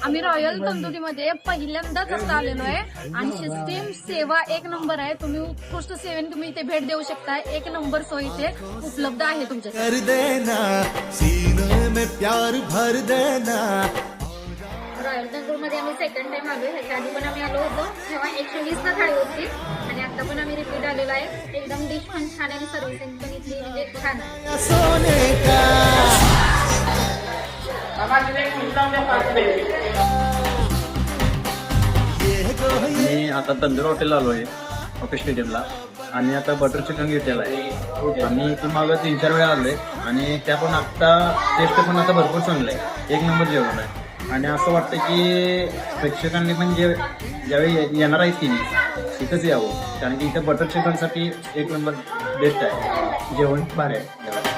आम्ही रॉयल तंदुरीमध्ये पहिल्यांदाच असं आलेलो आहे आणि सिस्टीम सेवा एक नंबर आहे. तुम्ही उत्कृष्ट सेवेने तुम्ही इथे भेट देऊ शकता. एक नंबर सोय इथे उपलब्ध आहे तुमच्यासाठी. रॉयल तंदूरमध्ये आम्ही सेकंड टाइम आलो. ह्याच्या आधी पण आम्ही आलो होतो तेव्हा 120 ला थाळी होती आणि आता पण आम्ही रिपीट आलेलो आहे. एकदम डिश पण छान आहे आणि सर्व्हिसिंग पण इथली म्हणजे छान आहे. मी आता तंदूर हॉटेल आलो आहे ऑफिस स्टेडियमला आणि आता बटर चिकन घेतलेलं आहे आणि इथून मागं 3-4 वेळा आलोय आणि त्या पण आता टेस्ट पण आता भरपूर चांगलं आहे. एक नंबर जेवण आहे आणि असं वाटतं की प्रेक्षकांनी पण ज्यावेळी येणार आहेत की नाही इथंच यावं, कारण की इथं बटर चिकनसाठी एक नंबर बेस्ट आहे. जेवण भारी आहे.